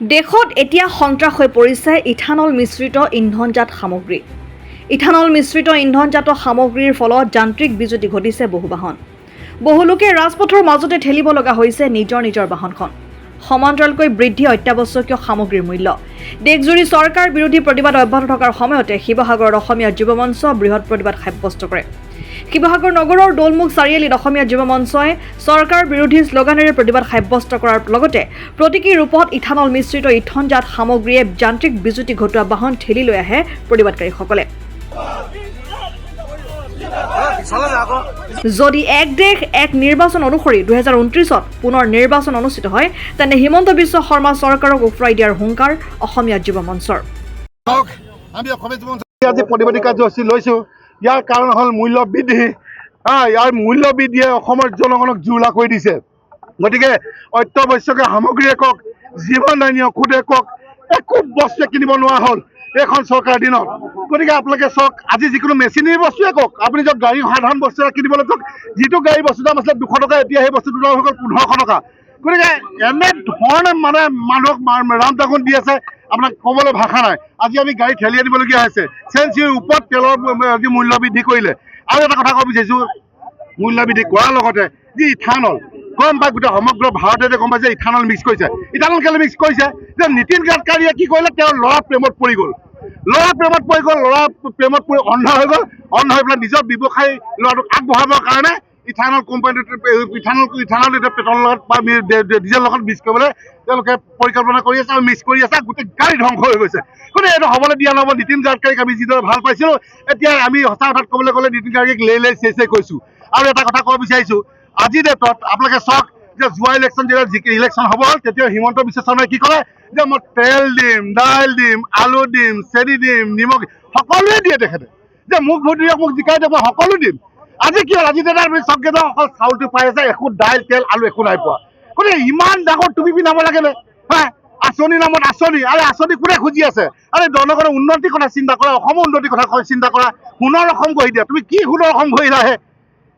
দেশত এতিয়া সন্ত্ৰাস হৈ পৰিছে ইথানল মিশ্ৰিত ইন্ধনজাত সামগ্ৰী। ইথানল মিশ্ৰিত ইন্ধনজাত সামগ্ৰীৰ ফলত যান্ত্ৰিক বিজুতি ঘটিছে বহু বাহন। বহু লোকে ৰাজপথৰ মাজতে ঠেলিব লগা হৈছে নিজৰ বাহনখন। সমান্তৰালকৈ বৃদ্ধি অত্যাৱশ্যকীয় সামগ্ৰীৰ মূল্য। দেশজুৰি চৰকাৰ বিৰোধী প্ৰতিবাদ অব্যাহত থকাৰ সময়তে শিৱসাগৰত অসমীয়া যুৱ মঞ্চ বৃহৎ প্ৰতিবাদ সাব্যস্ত কৰে। শিৱসাগৰ নগৰৰ দৌলমুখ চাৰিআলিত অসমীয়া যুৱ মঞ্চই চৰকাৰ বিৰোধী শ্লোগানেৰে প্ৰতিবাদ সাব্যস্ত কৰাৰ লগতে প্ৰতীকী ৰূপত ইথানল মিশ্ৰিত ইন্ধনজাত সামগ্ৰীয়ে যান্ত্ৰিক বিজুতি ঘটোৱা বাহন ঠেলি লৈ আহে প্ৰতিবাদকাৰীসকলে। যদি এক দেশ এক নিৰ্বাচন অনুসৰি 2029ত পুনৰ নিৰ্বাচন অনুষ্ঠিত হয়, তেন্তে হিমন্ত বিশ্ব শৰ্মা চৰকাৰক উফৰাই দিয়াৰ হুংকাৰ অসমীয়া যুৱ মঞ্চৰ। আমি অসমীয়া যুৱ মঞ্চই আজি প্ৰতিবাদী কাৰ্যসূচী লৈছোঁ। ইয়াৰ কাৰণ হ'ল মূল্য বৃদ্ধি। ইয়াৰ মূল্য বৃদ্ধিয়ে অসমৰ জনগণক জুৰুলা কৰি দিছে। গতিকে অত্যাৱশ্যকীয় সামগ্ৰীয়ে কওক, জীৱনদায়িনী ঔষধে কওক, একো বস্তুৱে কিনিব নোৱাৰা হ'ল এইখন চৰকাৰৰ দিনত। গতিকে আপোনালোকে চাওক, আজি যিকোনো মেচিনেৰী বস্তুৱে কওক, আপুনি য'ত গাড়ী সাধাৰণ বস্তু এটা কিনিবলৈ চাওক, যিটো গাড়ী বস্তুৰ দাম আছিলে 200 টকা, এতিয়া সেই বস্তুটোৰ দাম হৈ গ'ল 1500 টকা। গতিকে এনেধৰণে মানুহক ৰামটাগুন দি আছে, আপোনাক ক'বলৈ ভাষা নাই। আজি আমি গাড়ী ঠেলি আনিবলগীয়া হৈছে। চেঞ্চুৰীৰ ওপৰত তেলৰ মূল্য বৃদ্ধি কৰিলে। আৰু এটা কথা ক'ব বিচাৰিছোঁ, মূল্য বৃদ্ধি কৰাৰ লগতে যি ইথানল গম পাই, গোটেই সমগ্ৰ ভাৰততে গম পাই যে ইথানল মিক্স কৰিছে। ইথানল কেলৈ মিক্স কৰিছে? যে নীতিন গাডকাৰীয়ে কি কৰিলে, তেওঁৰ ল'ৰা প্ৰেমত পৰি গ'ল। ল'ৰা প্ৰেমত পৰি অন্ধ হৈ গ'ল। অন্ধ হৈ পেলাই নিজৰ ব্যৱসায়ী ল'ৰাটোক আগবঢ়াবৰ কাৰণে ইথানল কোম্পানীটোত ইথানল এতিয়া পেট্ৰলৰ লগত বা ডিজেলৰ লগত মিক্স কৰিবলৈ তেওঁলোকে পৰিকল্পনা কৰি আছে আৰু মিক্স কৰি আছে। গোটেই গাড়ী ধ্বংস হৈ গৈছে। গতিকে এইটো হ'বলৈ দিয়া নহ'ব। নীতিন গাডকাৰীক আমি যিদৰে ভাল পাইছিলোঁ, এতিয়া আমি সঁচা কথাত ক'বলৈ গ'লে নীতিন গাডকাৰীক লেই চেই কৈছোঁ। আৰু এটা কথা ক'ব বিচাৰিছোঁ, আজিৰ ডেটত আপোনালোকে চাওক যে যোৱা ইলেকশ্যন যেতিয়া ইলেকশ্যন হ'ব, তেতিয়া হিমন্ত বিশ্ব শৰ্মাই কি ক'লে যে মই তেল দিম, দাইল দিম, আলু দিম, চেনি দিম, নিমখ সকলোৱে দিয়ে তেখেতে, যে মোক ভোট দিয়ক, মোক জিকাই দিয়ক, মই সকলো দিম। আজি কি হ'ল? আজি দাদা আপুনি চাওকগে যাওক, অকল চাউলটো পাই আছে, একো দাইল তেল আলু একো নাই পোৱা। গতিকে ইমান ডাঙৰ টুপি পিন্ধাব লাগেনে? আঁচনিৰ নামত আঁচনি, আৰু আঁচনি কোনে খুজি আছে? আৰে জনগণৰ উন্নতিৰ কথা চিন্তা কৰা, অসমৰ উন্নতিৰ কথা চিন্তা কৰা। সোণৰ অসম গঢ়ি দিয়া। তুমি কি সোণৰ অসম গঢ়িলাহে?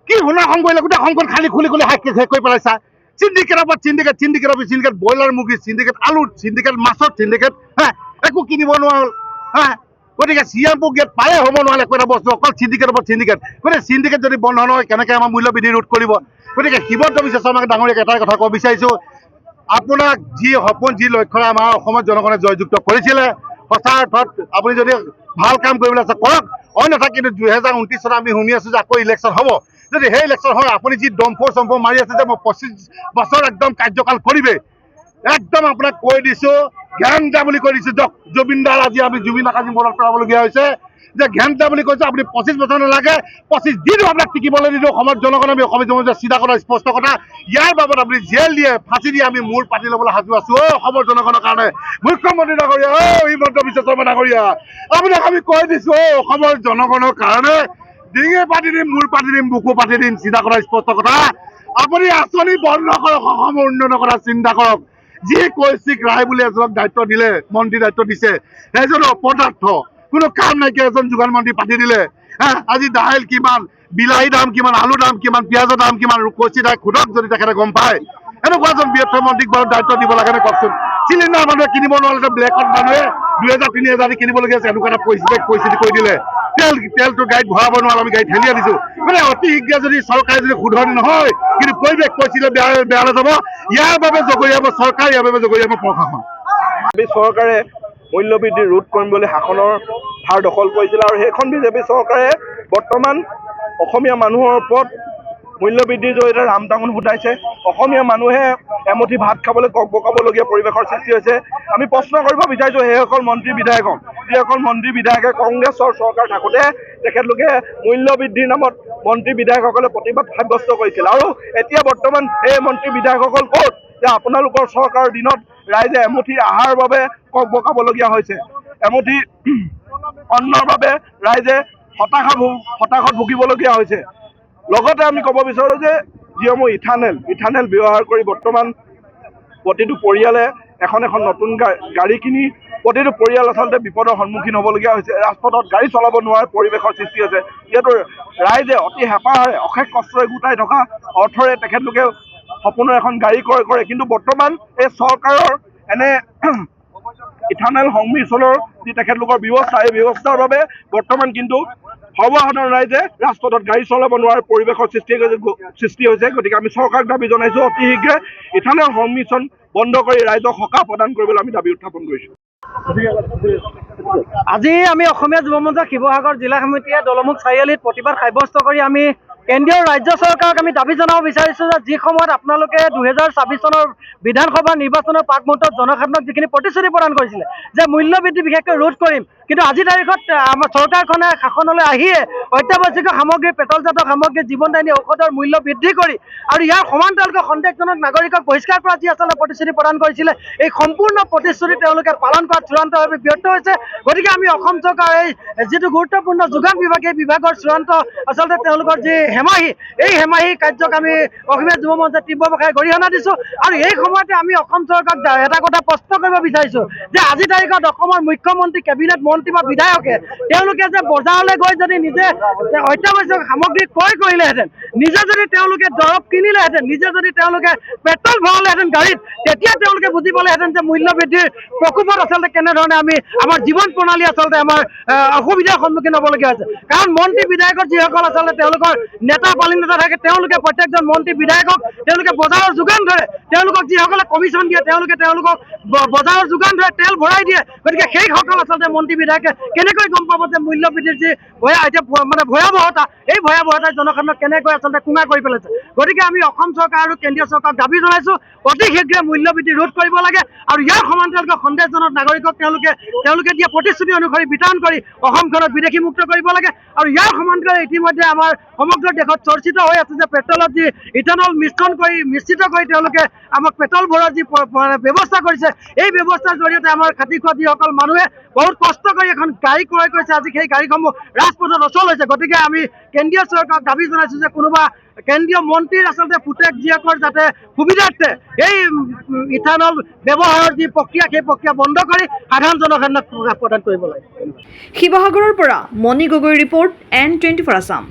কি সোণৰ অসম গঢ়িলে? গোটেই অসমখন খালি খুলি শেষ কৰি পেলাইছা। চিণ্ডিকেটৰ পৰা চিণ্ডিকেট, ব্ৰইলাৰ মুৰ্গী চিণ্ডিকেট, আলু চিণ্ডিকেট, মাছৰ চিণ্ডিকেট, একো কিনিব নোৱাৰা হ'ল। গতিকে চিএমবোৰ গেট পায়ে হ'ব নোৱাৰে একো এটা বস্তু, অকল চিণ্ডিকেটৰ পৰা চিণ্ডিকেট। গতিকে চিণ্ডিকেট যদি বন্ধ নহয়, কেনেকৈ আমাৰ মূল্য বৃদ্ধি ৰোধ কৰিব? গতিকে হিমন্ত বিশ্ব শৰ্মাক ডাঙৰীয়াক এটাই কথা ক'ব বিচাৰিছোঁ, আপোনাক যি সপোন, যি লক্ষ্যৰে আমাৰ অসমৰ জনগণে জয়যুক্ত কৰিছিলে, সঁচা অৰ্থত আপুনি যদি ভাল কাম কৰিবলৈ আছে কৰক। অন্যথা কিন্তু 2029 চনত আমি শুনি আছোঁ যে আকৌ ইলেকশ্যন হ'ব। যদি সেই ইলেকশ্যন হয়, আপুনি যি দম্ফ মাৰি আছে যে মই 25 বছৰ একদম কাৰ্যকাল কৰিমেই, একদম আপোনাক কৈ দিছোঁ, ঘেণ্টা বুলি কৈ দিছোঁ। জুবিনদাৰ আজি আমি জুবিনক আজি মনত পেলাবলগীয়া হৈছে যে ঘেণ্টা বুলি কৈছে। আপুনি 25 বছৰ নালাগে, 25 দিনো আপোনাক টিকিবলৈ নিদিওঁ। অসমৰ জনগণ আমি অসমীয়া জনগণে চিধা কথা, স্পষ্ট কথা। ইয়াৰ বাবদ আপুনি জেল দিয়ে, ফাঁচি দিয়ে, আমি মূৰ পাতি ল'বলৈ সাজু আছোঁ। অসমৰ জনগণৰ কাৰণে মুখ্যমন্ত্ৰী ডাঙৰীয়া, হিমন্ত বিশ্ব শৰ্মা ডাঙৰীয়া, আপোনাক আমি কৈ দিছোঁ, অসমৰ জনগণৰ কাৰণে ডিঙি পাতি দিম, মূৰ পাতি দিম, বুকু পাতি দিম। চিধা কথা, স্পষ্ট কথা। আপুনি আঁচনি বন্ধ কৰক, অসমৰ উন্নয়নৰ কথা চিন্তা কৰক। যি কৌশিক ৰায় বুলি এজনক দায়িত্ব দিলে, মন্ত্ৰী দায়িত্ব দিছে, সেইজন অপদাৰ্থ, কোনো কাম নাইকিয়া এজন যোগান মন্ত্ৰী পাতি দিলে। আজি দাইল কিমান, বিলাহী দাম কিমান, আলু দাম কিমান, পিঁয়াজৰ দাম কিমান, কৌশিক ৰায় খুদক যদি তেখেতে গম পায়, এনেকুৱা এজন বৃহত্ত মন্ত্ৰীক বাৰু দায়িত্ব দিব লাগে নে কওকচোন? চিলিণ্ডাৰ মানুহে কিনিব নোৱাৰিলে, ব্লেকত মানুহে 2000-3000 দি কিনিবলগীয়া আছে। এনেকুৱা এটা পৰিস্থিতি কৰি দিলে। তেলটো গাড়ীত ভৰাব নোৱাৰো, আমি গাড়ীত ঠেলি আনিছোঁ। মানে অতি শীঘ্ৰে যদি চৰকাৰে যদি শুধৰণি নহয়, কিন্তু পৰিৱেশ পৰিস্থিতি বেয়ালৈ যাব। ইয়াৰ বাবে জগৰীয়াব চৰকাৰ, ইয়াৰ বাবে জগৰীয়াব প্ৰশাসন। বিজেপি চৰকাৰে মূল্যবৃদ্ধি ৰোধ কৰিম বুলি শাসনৰ ভাৰ দখল কৰিছিল, আৰু সেইখন বিজেপি চৰকাৰে বৰ্তমান অসমীয়া মানুহৰ ওপৰত মূল্যবৃদ্ধিৰ জৰিয়তে ৰামটাঙন ফুটাইছে। অসমীয়া মানুহে এমুঠি ভাত খাবলৈ কক বকাবলগীয়া পৰিৱেশৰ সৃষ্টি হৈছে। আমি প্ৰশ্ন কৰিব বিচাৰিছোঁ সেইসকল মন্ত্ৰী বিধায়কক, যিসকল মন্ত্ৰী বিধায়কে কংগ্ৰেছৰ চৰকাৰ থাকোঁতে তেখেতলোকে মূল্যবৃদ্ধিৰ নামত মন্ত্ৰী বিধায়কসকলে প্ৰতিবাদ সাব্যস্ত কৰিছিল, আৰু এতিয়া বৰ্তমান এই মন্ত্ৰী বিধায়কসকল ক'ত? যে আপোনালোকৰ চৰকাৰৰ দিনত ৰাইজে এমুঠি আহাৰৰ বাবে কক বকাবলগীয়া হৈছে, এমুঠি অন্নৰ বাবে ৰাইজে হতাশত ভুগিবলগীয়া হৈছে। লগতে আমি ক'ব বিচাৰোঁ যে যিসমূহ ইথানেল ব্যৱহাৰ কৰি বৰ্তমান প্ৰতিটো পৰিয়ালে এখন নতুন গাড়ী কিনি প্ৰতিটো পৰিয়াল আচলতে বিপদৰ সন্মুখীন হ'বলগীয়া হৈছে। ৰাজপথত গাড়ী চলাব নোৱাৰাৰ পৰিৱেশৰ সৃষ্টি হৈছে। যিহেতু ৰাইজে অতি হেঁপাহেৰে অশেষ কষ্টৰে গোটাই থকা অৰ্থৰে তেখেতলোকে সপোনৰ এখন গাড়ী ক্ৰয় কৰে, কিন্তু বৰ্তমান এই চৰকাৰৰ এনে ইথানল সংমিশ্ৰণৰ যি তেখেতলোকৰ ব্যৱস্থা, এই ব্যৱস্থাৰ বাবে বৰ্তমান কিন্তু সৰ্বসাধাৰণ ৰাইজে ৰাজপথত গাড়ী চলাব নোৱাৰাৰ পৰিৱেশৰ সৃষ্টি হৈছে। গতিকে আমি চৰকাৰক দাবী জনাইছোঁ অতি শীঘ্ৰে ইথানল সংমিশ্ৰণ বন্ধ কৰি ৰাইজক সকাহ প্ৰদান কৰিবলৈ আমি দাবী উত্থাপন কৰিছোঁ। আজি আমি অসমীয়া যুৱ মঞ্চ শিৱসাগৰ জিলা সমিতিয়ে দলমুখ চাৰিআলিত প্ৰতিবাদ সাব্যস্ত কৰি আমি কেন্দ্ৰীয় ৰাজ্য চৰকাৰক আমি দাবী জনাব বিচাৰিছোঁ যে যি সময়ত আপোনালোকে 2024 চনৰ বিধানসভা নিৰ্বাচনৰ প্ৰাক মুহূৰ্তত জনসাধাৰণক যিখিনি প্ৰতিশ্ৰুতি প্ৰদান কৰিছিলে যে মূল্য বৃদ্ধি বিশেষকৈ ৰোধ কৰিম, কিন্তু আজিৰ তাৰিখত আমাৰ চৰকাৰখনে শাসনলৈ আহিয়ে অত্যাৱশ্যকীয় সামগ্ৰী, পেট্ৰলজাত সামগ্ৰী, জীৱনদায়িনী ঔষধৰ মূল্য বৃদ্ধি কৰি আৰু ইয়াৰ সমান্তৰালকৈ সন্দেহজনক নাগৰিকক বহিষ্কাৰ কৰা যি আচলতে প্ৰতিশ্ৰুতি প্ৰদান কৰিছিলে, এই সম্পূৰ্ণ প্ৰতিশ্ৰুতি তেওঁলোকে পালন কৰাত চূড়ান্তভাৱে ব্যৰ্থ হৈছে। গতিকে আমি অসম চৰকাৰ এই যিটো গুৰুত্বপূৰ্ণ যোগান বিভাগ, এই বিভাগৰ চূড়ান্ত আচলতে তেওঁলোকৰ যি হেমাহি, এই হেমাহি কাৰ্যক আমি অসমীয়া যুৱ মঞ্চে তীব্ৰ ভাষাৰে গৰিহণা দিছোঁ। আৰু এই সময়তে আমি অসম চৰকাৰক এটা কথা প্ৰশ্ন কৰিব বিচাৰিছোঁ যে আজিৰ তাৰিখত অসমৰ মুখ্যমন্ত্ৰী, কেবিনেট মন্ত্ৰী বা বিধায়কে তেওঁলোকে যে বজাৰলৈ গৈ যদি নিজে অত্যাৱশ্যক সামগ্ৰী ক্ৰয় কৰিলেহেঁতেন, নিজে যদি তেওঁলোকে দৰৱ কিনিলেহেঁতেন, নিজে যদি তেওঁলোকে পেট্ৰল ভৰালেহেঁতেন গাড়ীত, তেতিয়া তেওঁলোকে বুজি পালেহেঁতেন যে মূল্য বৃদ্ধিৰ প্ৰকোপত আচলতে কেনেধৰণে আমি আমাৰ জীৱন প্ৰণালী আচলতে আমাৰ অসুবিধাৰ সন্মুখীন হ'বলগীয়া হৈছে। কাৰণ মন্ত্ৰী বিধায়কৰ যিসকল আচলতে তেওঁলোকৰ নেতা পালি নেতা থাকে, তেওঁলোকে প্ৰত্যেকজন মন্ত্ৰী বিধায়কক তেওঁলোকে বজাৰৰ যোগান ধৰে, তেওঁলোকক যিসকলে কমিশ্যন দিয়ে তেওঁলোকে তেওঁলোকক বজাৰৰ যোগান ধৰে, তেল ভৰাই দিয়ে। গতিকে সেইসকল আচলতে মন্ত্ৰী বিধায়কে কেনেকৈ গম পাব যে মূল্য বৃদ্ধিৰ যি ভয়াৱহতা, এই ভয়াৱহতাই জনসাধাৰণক কেনেকৈ আচলতে কোঙা কৰি পেলাইছে। গতিকে আমি অসম চৰকাৰ আৰু কেন্দ্ৰীয় চৰকাৰক দাবী জনাইছোঁ অতি শীঘ্ৰে মূল্য বৃদ্ধি ৰোধ কৰিব লাগে আৰু ইয়াৰ সমান্তৰালকৈ সন্দেহজনক নাগৰিকক তেওঁলোকে দিয়া প্ৰতিশ্ৰুতি অনুসৰি বিতৰণ কৰি অসমখনত বিদেশী মুক্ত কৰিব লাগে। আৰু ইয়াৰ সমান্তৰালে ইতিমধ্যে আমাৰ সমগ্ৰ দেশত চৰ্চিত হৈ আছে যে পেট্ৰলত যি ইথানল মিশ্ৰিত কৰি তেওঁলোকে আমাক পেট্ৰল ভৰোৱাৰ যি ব্যৱস্থা কৰিছে, এই ব্যৱস্থাৰ জৰিয়তে আমাৰ খাতি খোৱা যিসকল মানুহে বহুত কষ্ট কৰি এখন গাড়ী ক্ৰয় কৰিছে, আজি সেই গাড়ীসমূহ ৰাজপথত অচল হৈছে। গতিকে আমি কেন্দ্ৰীয় চৰকাৰক দাবী জনাইছোঁ যে কোনোবা কেন্দ্ৰীয় মন্ত্ৰীৰ আচলতে পুতেক জীয়েকৰ যাতে সুবিধাৰ্থে এই ইথানল ব্যৱহাৰৰ যি প্ৰক্ৰিয়া, সেই প্ৰক্ৰিয়া বন্ধ কৰি সাধাৰণ জনসাধাৰণক প্ৰদান কৰিব লাগে। শিৱসাগৰৰ পৰা মণি গগৈৰ ৰিপৰ্ট, N24 আছাম।